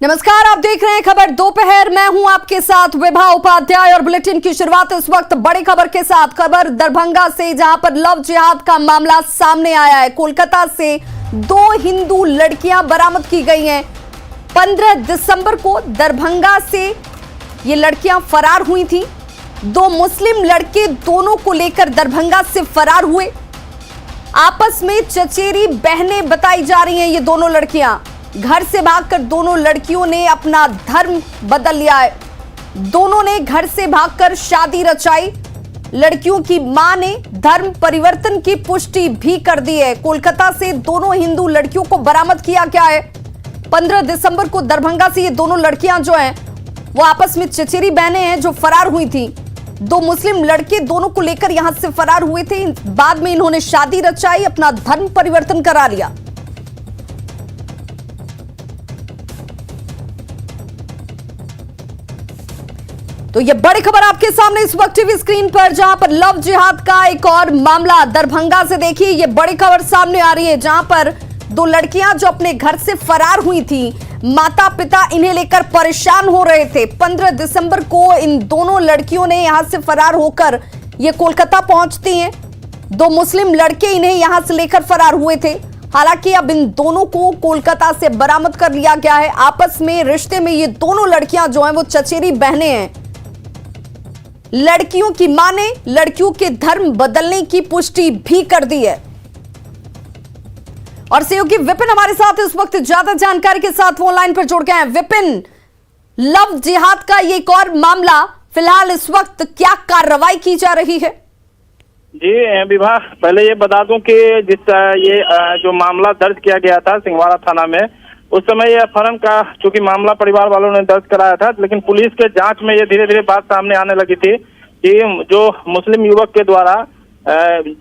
नमस्कार, आप देख रहे हैं खबर दोपहर। मैं हूं आपके साथ विभा उपाध्याय और बुलेटिन की शुरुआत इस वक्त बड़ी खबर के साथ। खबर दरभंगा से, जहां पर लव जिहाद का मामला सामने आया है। कोलकाता से 2 हिंदू लड़कियां बरामद की गई हैं। 15 दिसंबर को दरभंगा से ये लड़कियां फरार हुई थी। 2 मुस्लिम लड़के दोनों को लेकर दरभंगा से फरार हुए। आपस में चचेरी बहनें बताई जा रही हैं ये दोनों लड़कियां। घर से भागकर दोनों लड़कियों ने अपना धर्म बदल लिया है। दोनों ने घर से भागकर शादी रचाई। लड़कियों की मां ने धर्म परिवर्तन की पुष्टि भी कर दी है। कोलकाता से दोनों हिंदू लड़कियों को बरामद किया गया है। 15 दिसंबर को दरभंगा से ये दोनों लड़कियां जो हैं वो आपस में चचेरी बहनें हैं जो फरार हुई थी। 2 मुस्लिम लड़के दोनों को लेकर यहां से फरार हुए थे। बाद में इन्होंने शादी रचाई, अपना धर्म परिवर्तन करा लिया। तो ये बड़ी खबर आपके सामने इस वक्त टीवी स्क्रीन पर, जहां पर लव जिहाद का एक और मामला दरभंगा से। देखिए, ये बड़ी खबर सामने आ रही है, जहां पर 2 लड़कियां जो अपने घर से फरार हुई थी, माता पिता इन्हें लेकर परेशान हो रहे थे। 15 दिसंबर को इन दोनों लड़कियों ने यहां से फरार होकर ये कोलकाता पहुंचती हैं। 2 मुस्लिम लड़के इन्हें यहां से लेकर फरार हुए थे। हालांकि अब इन दोनों को कोलकाता से बरामद कर लिया गया है। आपस में रिश्ते में ये दोनों लड़कियां जो हैं वो चचेरी बहनें हैं। लड़कियों की मां ने लड़कियों के धर्म बदलने की पुष्टि भी कर दी है। और सहयोगी विपिन हमारे साथ इस वक्त ज्यादा जानकारी के साथ ऑनलाइन पर जुड़ गए हैं। विपिन, लव जिहाद का ये एक और मामला, फिलहाल इस वक्त क्या कार्रवाई की जा रही है? जी विभा, पहले ये बता दूं कि जो मामला दर्ज किया गया था सिंहवाड़ा थाना में, उस समय ये अपहरण का चूंकि मामला परिवार वालों ने दर्ज कराया था, लेकिन पुलिस के जांच में ये धीरे धीरे बात सामने आने लगी थी कि जो मुस्लिम युवक के द्वारा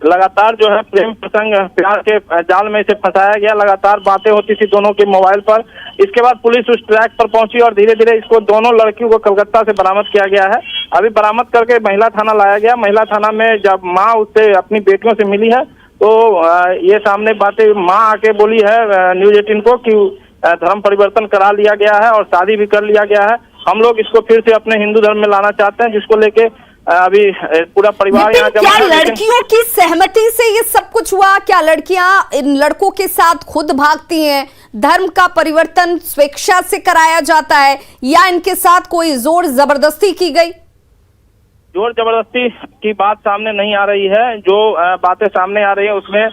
लगातार जो है प्रेम प्रसंग प्यार के जाल में इसे फंसाया गया। लगातार बातें होती थी दोनों के मोबाइल पर। इसके बाद पुलिस उस ट्रैक पर पहुंची और धीरे धीरे इसको दोनों लड़कियों को कलकत्ता से बरामद किया गया है। अभी बरामद करके महिला थाना लाया गया। महिला थाना में जब माँ उससे अपनी बेटियों से मिली है तो ये सामने बातें माँ आके बोली है न्यूज 18 को कि धर्म परिवर्तन करा लिया गया है और शादी भी कर लिया गया है। हम लोग इसको फिर से अपने हिंदू धर्म में लाना चाहते हैं, जिसको लेके अभी पूरा परिवार यहाँ जमा है। क्या लड़कियों की सहमति से ये सब कुछ हुआ? क्या लड़कियां इन लड़कों के साथ खुद भागती हैं? धर्म का परिवर्तन स्वेच्छा से कराया जाता है या इनके साथ कोई जोर जबरदस्ती की गई? जोर जबरदस्ती की बात सामने नहीं आ रही है। जो बातें सामने आ रही है उसमें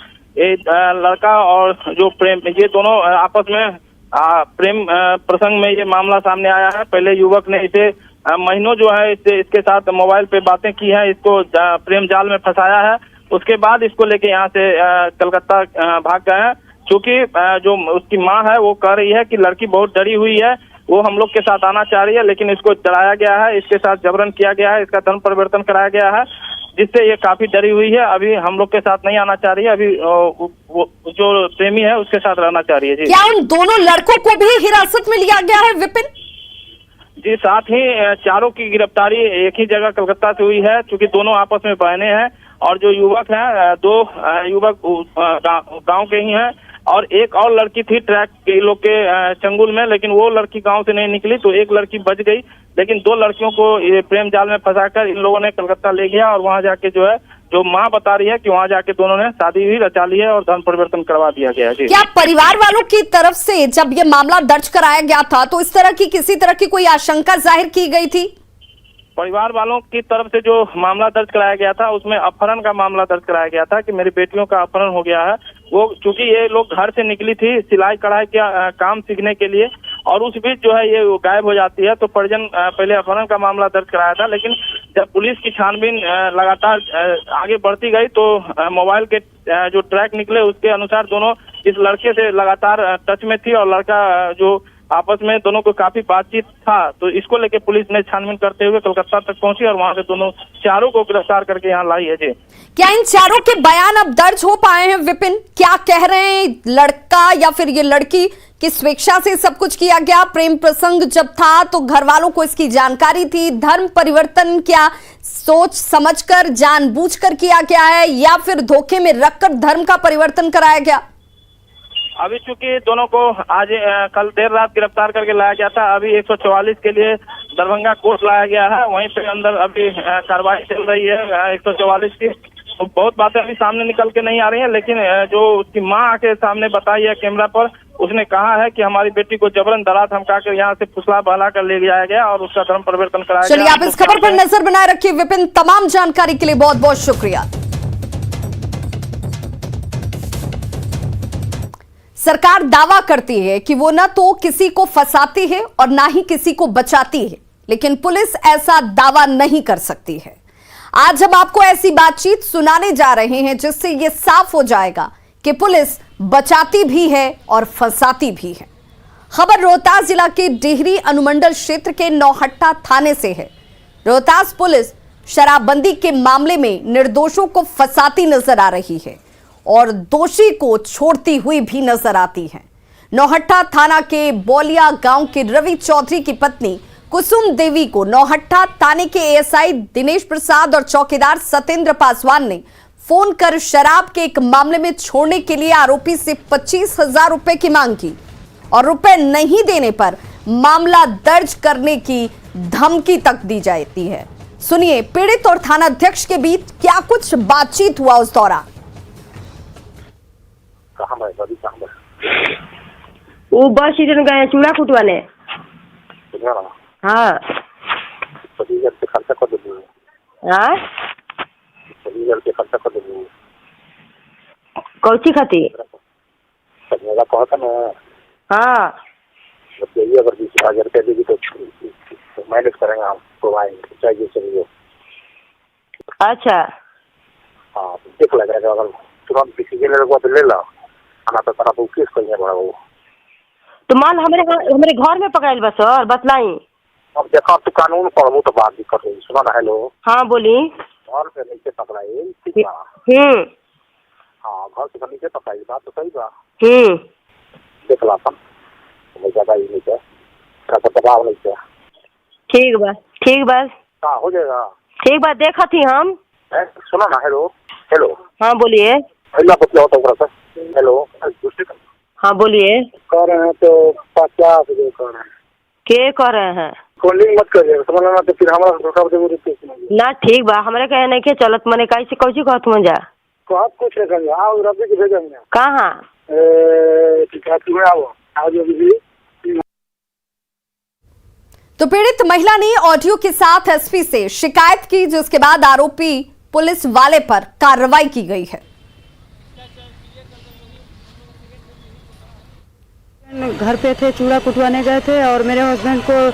लड़का और जो प्रेम, ये दोनों आपस में प्रेम प्रसंग में ये मामला सामने आया है। पहले युवक ने इसे महीनों जो है इसके साथ मोबाइल पे बातें की हैं, इसको प्रेम जाल में फंसाया है। उसके बाद इसको लेके यहाँ से कलकत्ता भाग गए हैं। चूंकि जो उसकी माँ है वो कह रही है कि लड़की बहुत डरी हुई है, वो हम लोग के साथ आना चाह रही है, लेकिन इसको डराया गया है, इसके साथ जबरन किया गया है, इसका धर्म परिवर्तन कराया गया है, जिससे ये काफी डरी हुई है। अभी हम लोग के साथ नहीं आना चाह रही है। अभी वो जो प्रेमी है उसके साथ रहना चाह रही है। जी, क्या उन दोनों लड़कों को भी हिरासत में लिया गया है विपिन? जी, साथ ही चारों की गिरफ्तारी एक ही जगह कलकत्ता से हुई है, क्योंकि दोनों आपस में बहनें हैं। और जो युवक हैं 2 युवक गांव के ही हैं और एक और लड़की थी ट्रैक के लोग के चंगुल में, लेकिन वो लड़की गांव से नहीं निकली तो एक लड़की बच गई। लेकिन 2 लड़कियों को ये प्रेम जाल में फंसाकर इन लोगों ने कलकत्ता ले गया और वहां जाके जो है, जो माँ बता रही है कि वहां जाके दोनों ने शादी भी रचा ली है और धर्म परिवर्तन करवा दिया गया है। क्या परिवार वालों की तरफ से जब ये मामला दर्ज कराया गया था तो इस तरह की किसी तरह की कोई आशंका जाहिर की गई थी? परिवार वालों की तरफ से जो मामला दर्ज कराया गया था उसमें अपहरण का मामला दर्ज कराया गया था कि मेरी बेटियों का अपहरण हो गया है। वो चूंकि ये लोग घर से निकली थी सिलाई कढ़ाई का काम सीखने के लिए और उस बीच जो है ये गायब हो जाती है, तो परिजन पहले अपहरण का मामला दर्ज कराया था। लेकिन जब पुलिस की छानबीन लगातार आगे बढ़ती गई तो मोबाइल के जो ट्रैक निकले उसके अनुसार दोनों इस लड़के से लगातार टच में थी और लड़का जो आपस में दोनों को काफी बातचीत था, तो इसको लेके पुलिस ने छानबीन करते हुए कलकत्ता तक पहुंची और वहां से दोनों चारों को गिरफ्तार करके यहाँ लाई है। जी, क्या इन चारों के बयान अब दर्ज हो पाए हैं विपिन? क्या कह रहे हैं लड़का या फिर ये लड़की कि स्वेच्छा से सब कुछ किया गया, प्रेम प्रसंग जब था तो घर वालों को इसकी जानकारी थी, धर्म परिवर्तन क्या सोच समझकर जानबूझकर किया गया है या फिर धोखे में रखकर धर्म का परिवर्तन कराया गया? अभी चूंकि दोनों को आज कल देर रात गिरफ्तार करके लाया गया था, अभी 144 के लिए दरभंगा कोर्ट लाया गया है। वहीं पे अंदर अभी कार्रवाई चल रही है 144 की। तो बहुत बातें अभी सामने निकल के नहीं आ रही हैं, लेकिन जो उसकी माँ आके सामने बताई है कैमरा पर, उसने कहा है कि हमारी बेटी को जबरन डरा धमका कर यहाँ से फुसला बहला कर ले जाया गया और उसका धर्म परिवर्तन कराया गया। चलिए, आप इस खबर पर नजर बनाए रखिए विपिन। तमाम जानकारी के लिए बहुत बहुत शुक्रिया। सरकार दावा करती है कि वो न तो किसी को फंसाती है और ना ही किसी को बचाती है, लेकिन पुलिस ऐसा दावा नहीं कर सकती है। आज हम आपको ऐसी बातचीत सुनाने जा रहे हैं जिससे यह साफ हो जाएगा कि पुलिस बचाती भी है और फंसाती भी है। खबर रोहतास जिला के डिहरी अनुमंडल क्षेत्र के नौहट्टा थाने से है। रोहतास पुलिस शराबबंदी के मामले में निर्दोषों को फंसाती नजर आ रही है और दोषी को छोड़ती हुई भी नजर आती है। नौहट्टा थाना के बोलिया गांव के रवि चौधरी की पत्नी कुसुम देवी को नौहट्टा थाने के एएसआई दिनेश प्रसाद और चौकीदार सत्येंद्र पासवान ने फोन कर शराब के एक मामले में छोड़ने के लिए आरोपी से 25,000 रुपए की मांग की और रुपए नहीं देने पर मामला दर्ज करने की धमकी तक दी जाती है। सुनिए पीड़ित और थानाध्यक्ष के बीच क्या कुछ बातचीत हुआ उस दौरान। वो बस स्टेशन गए चूड़ा कुटवाने। हाँ खर्चा कर देंगे। हाँ खर्चा कर देंगे। कौची खातिर? मेरा कहता ना। हाँ यही अगर 20,000 रुपया देगी तो मैनेज करेंगे हम, तो आएंगे चाहिए चलिए। अच्छा हाँ देख लगेगा, अगर तुरंत किसी के लिए तो ले लो, आना तो तरफ केस करिए बड़ा वो। तो माल हमारे घर में पकड़ाइल बा सर, बतलाई। अब देखो तो कानून पढ़ू तो बात दिक्कत होगी। सुना ना। हेलो हाँ बोली। घर पे नीचे पकड़ाई ठीक बा। हाँ घर से नीचे पकड़ाई बात तो सही बा। देख ला अपन ज्यादा ही नहीं है, दबाव नहीं है। ठीक बा ठीक बा। हाँ हो जाएगा। ठीक बा देखा थी हम। सुना ना। हेलो हेलो हाँ बोलिए। हेलो हाँ बोलिए। कह रहे हैं तो 50 कह रहे हैं। के कह रहे हैं? कॉलिंग मत करिए, समझना तो फिर हमारा ना ठीक बा, हमारे कहे नहीं के चलत मने कैसे कौची कहत मन जा कहाँ कुछ नहीं आओ रवि के भेजेंगे। कहाँ? आओ आज अभी। तो पीड़ित महिला ने ऑडियो के साथ एसपी से शिकायत की, जिसके बाद आरोपी पुलिस वाले पर कार्रवाई की गई है। घर पे थे, चूड़ा कुटवाने गए थे और मेरे हस्बैंड को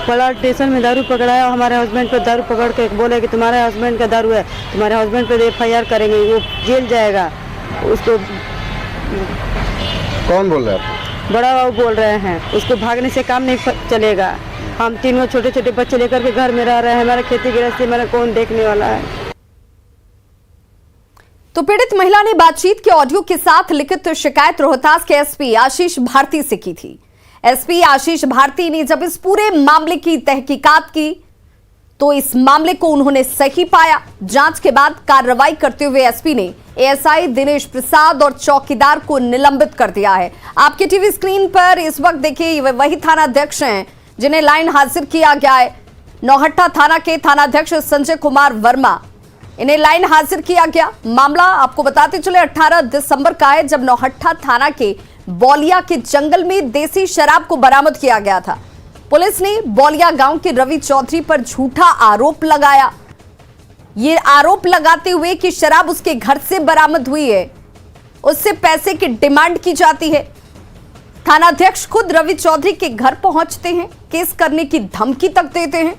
पड़ा स्टेशन में दारू पकड़ाया। हमारे हस्बैंड पे दारू पकड़ के बोले कि तुम्हारे हस्बैंड का दारू है, तुम्हारे हस्बैंड पे एफआईआर करेंगे, वो जेल जाएगा। उसको कौन बोल रहे हैं? बड़ा बाबू बोल रहे हैं, उसको भागने से काम नहीं चलेगा। हम तीनों छोटे छोटे बच्चे लेकर के घर में रह रहे हैं, हमारा खेती गृहस्थी हमारा कौन देखने वाला है। तो पीड़ित महिला ने बातचीत के ऑडियो के साथ लिखित शिकायत रोहतास के एसपी आशीष भारती से की थी। एसपी आशीष भारती ने जब इस पूरे मामले की तहकीकात की तो इस मामले को उन्होंने सही पाया। जांच के बाद कार्रवाई करते हुए एसपी ने एएसआई दिनेश प्रसाद और चौकीदार को निलंबित कर दिया है। आपके टीवी स्क्रीन पर इस वक्त देखिए वही थानाध्यक्ष हैं जिन्हें लाइन हाजिर किया गया है। नौहट्टा थाना के थानाध्यक्ष संजय कुमार वर्मा, इन्हें लाइन हाजिर किया गया। मामला आपको बताते चले 18 दिसंबर का है, जब नौहट्टा थाना के बोलिया के जंगल में देसी शराब को बरामद किया गया था। पुलिस ने बोलिया गांव के रवि चौधरी पर झूठा आरोप लगाया। ये आरोप लगाते हुए कि शराब उसके घर से बरामद हुई है, उससे पैसे की डिमांड की जाती है। थानाध्यक्ष खुद रवि चौधरी के घर पहुंचते हैं, केस करने की धमकी तक देते हैं।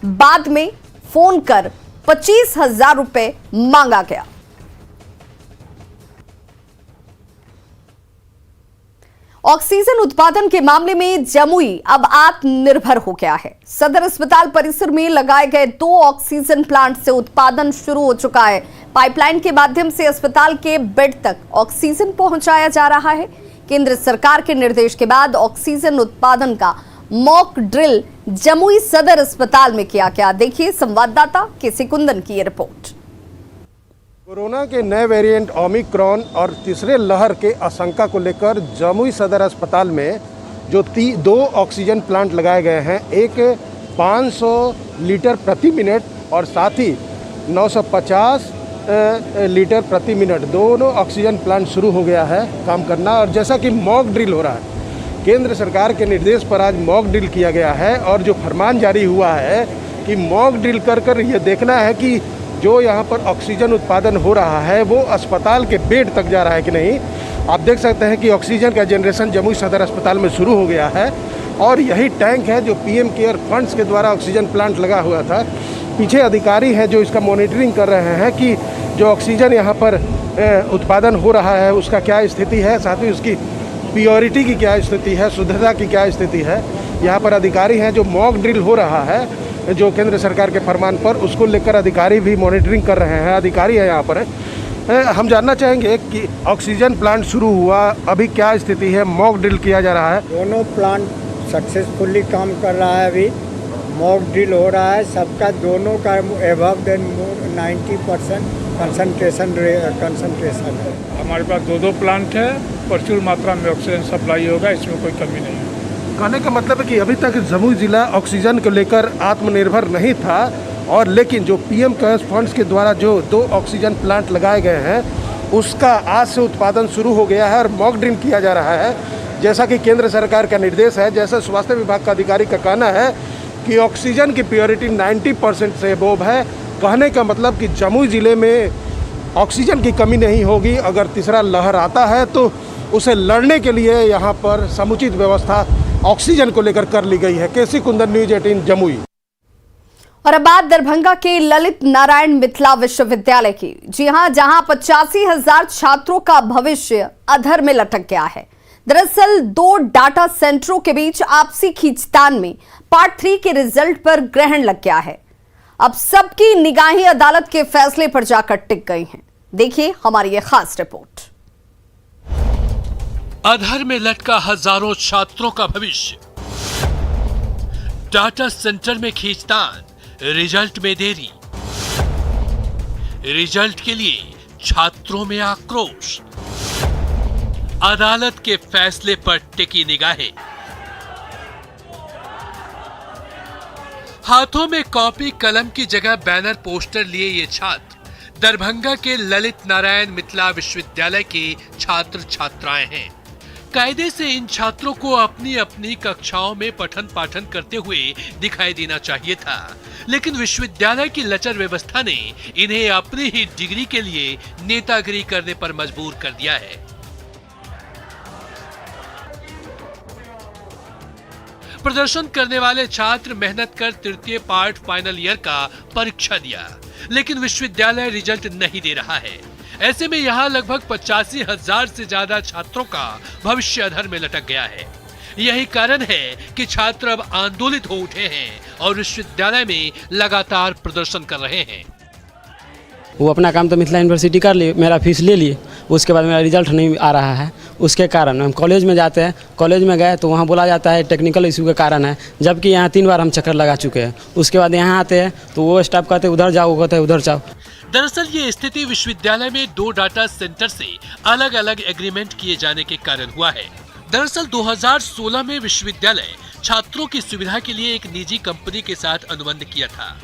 बाद में फोन कर 25,000 रुपए मांगा गया। ऑक्सीजन उत्पादन के मामले में जमुई अब आत्मनिर्भर हो गया है। सदर अस्पताल परिसर में लगाए गए 2 ऑक्सीजन प्लांट से उत्पादन शुरू हो चुका है। पाइपलाइन के माध्यम से अस्पताल के बेड तक ऑक्सीजन पहुंचाया जा रहा है। केंद्र सरकार के निर्देश के बाद ऑक्सीजन उत्पादन का मॉक ड्रिल जमुई सदर अस्पताल में किया गया। देखिए संवाददाता केसी कुंदन की ये रिपोर्ट। कोरोना के नए वेरिएंट ओमिक्रॉन और तीसरे लहर के आशंका को लेकर जमुई सदर अस्पताल में जो 2 ऑक्सीजन प्लांट लगाए गए हैं, एक 500 लीटर प्रति मिनट और साथ ही 950 लीटर प्रति मिनट, दोनों ऑक्सीजन प्लांट शुरू हो गया है काम करना। और जैसा कि मॉक ड्रिल हो रहा है, केंद्र सरकार के निर्देश पर आज मॉक ड्रिल किया गया है और जो फरमान जारी हुआ है कि मॉक ड्रिल कर ये देखना है कि जो यहाँ पर ऑक्सीजन उत्पादन हो रहा है वो अस्पताल के बेड तक जा रहा है कि नहीं। आप देख सकते हैं कि ऑक्सीजन का जनरेशन जमुई सदर अस्पताल में शुरू हो गया है और यही टैंक है जो पीएम केयर फंड्स के द्वारा ऑक्सीजन प्लांट लगा हुआ था। पीछे अधिकारी हैं जो इसका मॉनिटरिंग कर रहे हैं कि जो ऑक्सीजन यहाँ पर उत्पादन हो रहा है उसका क्या स्थिति है, साथ ही उसकी प्योरिटी की क्या स्थिति है, शुद्धता की क्या स्थिति है। यहाँ पर अधिकारी हैं जो मॉक ड्रिल हो रहा है जो केंद्र सरकार के फरमान पर, उसको लेकर अधिकारी भी मॉनिटरिंग कर रहे हैं। अधिकारी है यहाँ पर। हम जानना चाहेंगे कि ऑक्सीजन प्लांट शुरू हुआ, अभी क्या स्थिति है, मॉक ड्रिल किया जा रहा है। दोनों प्लांट सक्सेसफुली काम कर रहा है। अभी मॉक ड्रिल हो रहा है, सबका दोनों का एबव देन 90% कंसंट्रेशन है। हमारे पास 2 प्लांट है, प्रचुर मात्रा में ऑक्सीजन सप्लाई होगा, इसमें कोई कमी नहीं है। कहने का मतलब है कि अभी तक जमुई जिला ऑक्सीजन को लेकर आत्मनिर्भर नहीं था और लेकिन जो पीएम केयर्स फंड्स के द्वारा जो 2 ऑक्सीजन प्लांट लगाए गए हैं उसका आज से उत्पादन शुरू हो गया है और मॉक ड्रिल किया जा रहा है। जैसा कि केंद्र सरकार का निर्देश है, जैसा स्वास्थ्य विभाग का अधिकारी का कहना है कि ऑक्सीजन की प्योरिटी 90% से अबव है। कहने का मतलब कि जमुई ज़िले में ऑक्सीजन की कमी नहीं होगी। अगर तीसरा लहर आता है तो उसे लड़ने के लिए यहाँ पर समुचित व्यवस्था ऑक्सीजन को लेकर कर ली गई है। केसी कुंदन, न्यूज़ 18 जमुई। और अब बात दरभंगा के ललित नारायण मिथिला विश्वविद्यालय की। जी हां, जहां 85,000 छात्रों का भविष्य अधर में लटक गया है। दरअसल 2 डाटा सेंटरों के बीच आपसी खींचतान में पार्ट 3 के रिजल्ट पर ग्रहण लग गया है। अब सबकी निगाहें अदालत के फैसले पर जाकर टिक गई हैं। देखिए हमारी ये खास रिपोर्ट। अधर में लटका हजारों छात्रों का भविष्य, डाटा सेंटर में खींचतान, रिजल्ट में देरी, रिजल्ट के लिए छात्रों में आक्रोश, अदालत के फैसले पर टिकी निगाहें। हाथों में कॉपी कलम की जगह बैनर पोस्टर लिए ये छात्र दरभंगा के ललित नारायण मिथिला विश्वविद्यालय के छात्र छात्राएं हैं। कायदे से इन छात्रों को अपनी अपनी कक्षाओं में पठन पाठन करते हुए दिखाई देना चाहिए था, लेकिन विश्वविद्यालय की लचर व्यवस्था ने इन्हें अपनी ही डिग्री के लिए नेतागिरी करने पर मजबूर कर दिया है। प्रदर्शन करने वाले छात्र मेहनत कर तृतीय पार्ट फाइनल ईयर का परीक्षा दिया, लेकिन विश्वविद्यालय रिजल्ट नहीं दे रहा है। ऐसे में यहाँ लगभग 85,000 से ज्यादा छात्रों का भविष्य अधर में लटक गया है। यही कारण है कि छात्र अब आंदोलित हो उठे हैं और विश्वविद्यालय में लगातार प्रदर्शन कर रहे हैं। वो अपना काम तो मिथिला यूनिवर्सिटी कर लिए, मेरा फीस ले लिए, उसके बाद मेरा रिजल्ट नहीं आ रहा है। उसके कारण हम कॉलेज में जाते हैं, कॉलेज में गए तो वहाँ बोला जाता है टेक्निकल इशू के कारण है, जबकि यहाँ 3 बार हम चक्कर लगा चुके हैं। उसके बाद यहाँ आते हैं तो वो स्टाफ कहते हैं उधर जाओ, वो कहते हैं उधर जाओ। दरअसल ये स्थिति विश्वविद्यालय में 2 डाटा सेंटर से अलग अलग एग्रीमेंट किए जाने के कारण हुआ है। दरअसल 2016 में विश्वविद्यालय छात्रों की सुविधा के लिए एक निजी कंपनी के साथ अनुबंध किया था।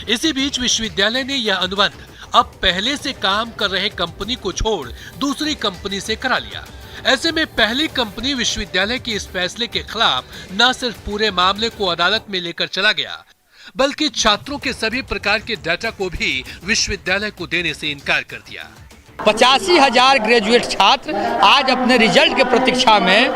इसी बीच विश्वविद्यालय ने यह अनुबंध अब पहले से काम कर रहे कंपनी को छोड़ दूसरी कंपनी से करा लिया। ऐसे में पहली कंपनी विश्वविद्यालय के इस फैसले के खिलाफ न सिर्फ पूरे मामले को अदालत में लेकर चला गया, बल्कि छात्रों के सभी प्रकार के डाटा को भी विश्वविद्यालय को देने से इनकार कर दिया। 85,000 ग्रेजुएट छात्र आज अपने रिजल्ट के प्रतीक्षा में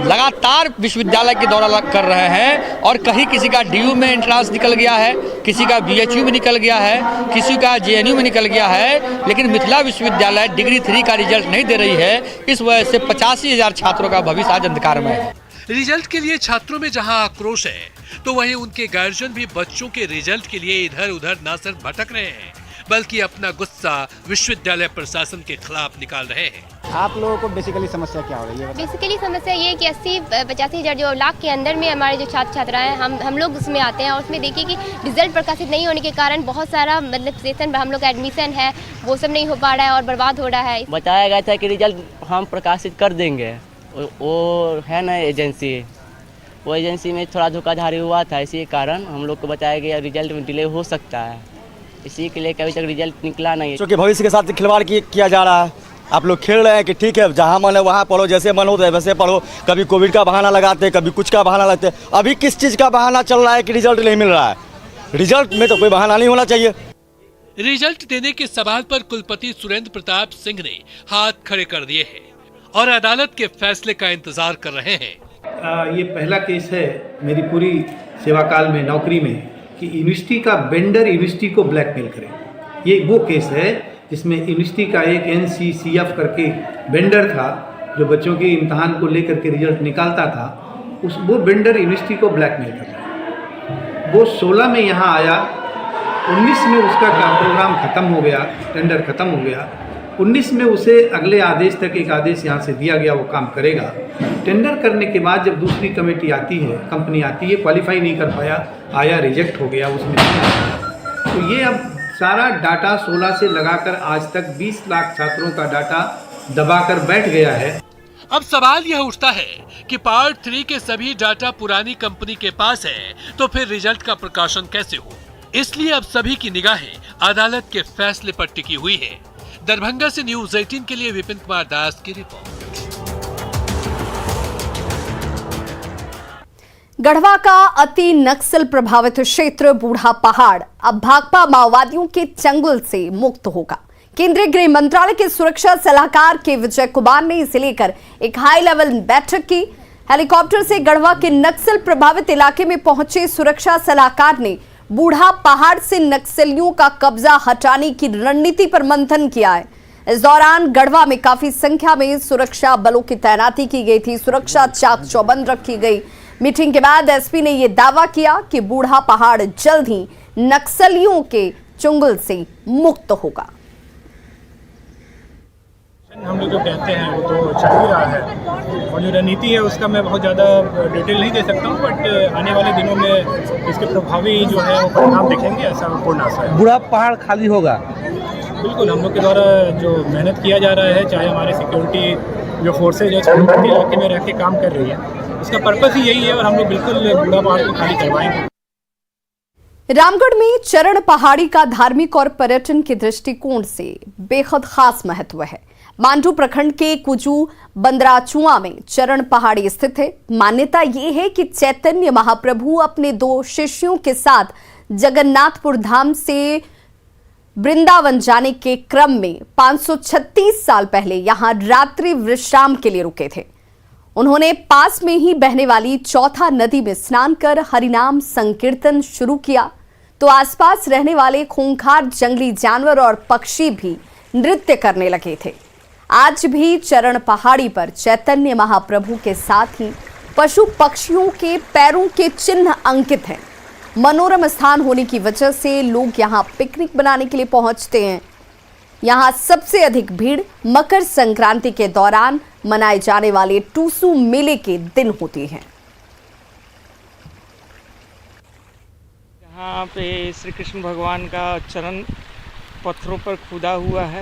लगातार विश्वविद्यालय के दौरा कर रहे हैं और कहीं किसी का डीयू में एंट्रांस निकल गया है, किसी का बीएचयू में निकल गया है, किसी का जेएनयू में निकल गया है, लेकिन मिथिला विश्वविद्यालय डिग्री 3 का रिजल्ट नहीं दे रही है। इस वजह से 85,000 छात्रों का भविष्य आज अंधकार में है। रिजल्ट के लिए छात्रों में जहां आक्रोश है, तो वहीं उनके गार्जियन भी बच्चों के रिजल्ट के लिए इधर उधर न सिर्फ भटक रहे हैं, बल्कि अपना गुस्सा विश्वविद्यालय प्रशासन के खिलाफ निकाल रहे हैं। आप लोगों को बेसिकली समस्या क्या हो रही है? बेसिकली समस्या ये है कि 80-85 हज़ार जो लाख के अंदर में हमारे जो छात्र छात्राएं हैं हम लोग उसमें आते हैं और उसमें देखिए कि रिजल्ट प्रकाशित नहीं होने के कारण बहुत सारा मतलब सेशन हम लोग का एडमिशन है वो सब नहीं हो पा रहा है और बर्बाद हो रहा है। बताया गया था कि रिजल्ट हम प्रकाशित कर देंगे, वो है ना एजेंसी, वो एजेंसी में थोड़ा धोखाधड़ी हुआ था, इसी कारण हम लोग को बताया गया रिजल्ट में डिले हो सकता है, इसी के लिए कभी तक रिजल्ट निकला नहीं। क्योंकि भविष्य के साथ खिलवाड़ किया जा रहा है। आप लोग खेल रहे हैं कि ठीक है जहाँ मन है वहाँ पढ़ो, जैसे मन हो तो वैसे पढ़ो, कभी कोविड का बहाना लगाते, कभी कुछ का बहाना लगाते। अभी किस चीज़ का बहाना चल रहा है कि रिजल्ट नहीं मिल रहा है? रिजल्ट में तो कोई बहाना नहीं होना चाहिए। रिजल्ट देने के सवाल पर कुलपति सुरेंद्र प्रताप सिंह ने हाथ खड़े कर दिए हैं और अदालत के फैसले का इंतजार कर रहे हैं। ये पहला केस है मेरी पूरी सेवा काल में नौकरी में कि यूनिवर्सिटी का वेंडर यूनिवर्सिटी को ब्लैकमेल करे। ये वो केस है जिसमें यूनिवर्सिटी का एक NCCF करके वेंडर था जो बच्चों के इम्तहान को लेकर के रिजल्ट निकालता था, वो वेंडर यूनिवर्सिटी को ब्लैकमेल कर रहा है। वो 16 में यहाँ आया, 19 में उसका प्रोग्राम ख़त्म हो गया, टेंडर ख़त्म हो गया। 19 में उसे अगले आदेश तक एक आदेश यहाँ से दिया गया, वो काम करेगा। टेंडर करने के बाद जब दूसरी कमेटी आती है, कंपनी आती है, क्वालिफाई नहीं कर पाया, आया रिजेक्ट हो गया, उसमें तो ये अब सारा डाटा 16 से लगाकर आज तक 20 लाख छात्रों का डाटा दबाकर बैठ गया है। अब सवाल यह उठता है कि पार्ट 3 के सभी डाटा पुरानी कंपनी के पास है, तो फिर रिजल्ट का प्रकाशन कैसे हो? इसलिए अब सभी की निगाहें अदालत के फैसले पर टिकी हुई है। दरभंगा से न्यूज़ 18 के लिए विपिन कुमार दास की रिपोर्ट। गढ़वा का अति नक्सल प्रभावित क्षेत्र बूढ़ा पहाड़ अब भाकपा माओवादियों के चंगुल से मुक्त होगा। केंद्रीय गृह मंत्रालय के सुरक्षा सलाहकार के विजय कुमार ने इसे लेकर एक हाई लेवल बैठक की। हेलीकॉप्टर से गढ़वा के नक्सल प्रभावित इलाके में पहुंचे सुरक्षा सलाहकार ने बूढ़ा पहाड़ से नक्सलियों का कब्जा हटाने की रणनीति पर मंथन किया है। इस दौरान गढ़वा में काफी संख्या में सुरक्षा बलों की तैनाती की गई थी, सुरक्षा चाक चौबंद रखी गई। मीटिंग के बाद एसपी ने यह दावा किया कि बूढ़ा पहाड़ जल्द ही नक्सलियों के चुंगल से मुक्त होगा। हम लोग जो कहते हैं वो तो चल ही रहा है और जो रणनीति है उसका मैं बहुत ज़्यादा डिटेल नहीं दे सकता हूँ, बट आने वाले दिनों में इसके प्रभावी जो है वो परिणाम देखेंगे, ऐसा पूर्ण आशा है। बूढ़ा पहाड़ खाली होगा? बिल्कुल, हम लोग के द्वारा जो मेहनत किया जा रहा है, चाहे हमारे सिक्योरिटी जो फोर्सेज है सीमावर्ती इलाके में रह के काम कर रही है, उसका पर्पस ही यही है और हम लोग बिल्कुल बूढ़ा पहाड़ को खाली करवाएंगे। रामगढ़ में चरण पहाड़ी का धार्मिक और पर्यटन के दृष्टिकोण से बेहद खास महत्व है। मांडू प्रखंड के कुजू बंदराचुआ में चरण पहाड़ी स्थित है। मान्यता ये है कि चैतन्य महाप्रभु अपने 2 शिष्यों के साथ जगन्नाथपुर धाम से वृंदावन जाने के क्रम में 536 साल पहले यहां रात्रि विश्राम के लिए रुके थे। उन्होंने पास में ही बहने वाली चौथा नदी में स्नान कर हरिनाम संकीर्तन शुरू किया, तो आसपास रहने वाले खूंखार जंगली जानवर और पक्षी भी नृत्य करने लगे थे। आज भी चरण पहाड़ी पर चैतन्य महाप्रभु के साथ ही पशु पक्षियों के पैरों के चिन्ह अंकित हैं। मनोरम स्थान होने की वजह से लोग यहां पिकनिक बनाने के लिए पहुंचते हैं। यहां सबसे अधिक भीड़ मकर संक्रांति के दौरान मनाए जाने वाले टूसू मेले के दिन होती है। यहाँ पे श्री कृष्ण भगवान का चरण पत्थरों पर खुदा हुआ है,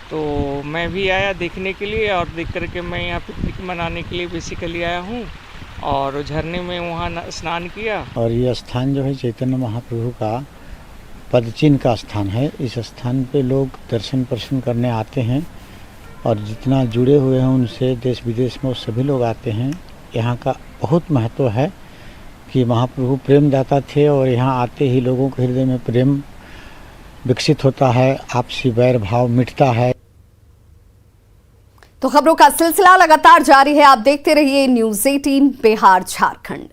तो मैं भी आया देखने के लिए और देख करके मैं यहाँ पिकनिक मनाने के लिए बेसिकली आया हूँ और झरने में वहाँ स्नान किया। और ये स्थान जो है चैतन्य महाप्रभु का पदचिन्ह का स्थान है। इस स्थान पे लोग दर्शन प्रदर्शन करने आते हैं और जितना जुड़े हुए हैं उनसे देश विदेश में सभी लोग आते हैं। यहाँ का बहुत महत्व है कि महाप्रभु प्रेमदाता थे और यहाँ आते ही लोगों के हृदय में प्रेम विकसित होता है, आपसी वैर भाव मिटता है। तो खबरों का सिलसिला लगातार जारी है। आप देखते रहिए न्यूज़ 18 बिहार झारखंड।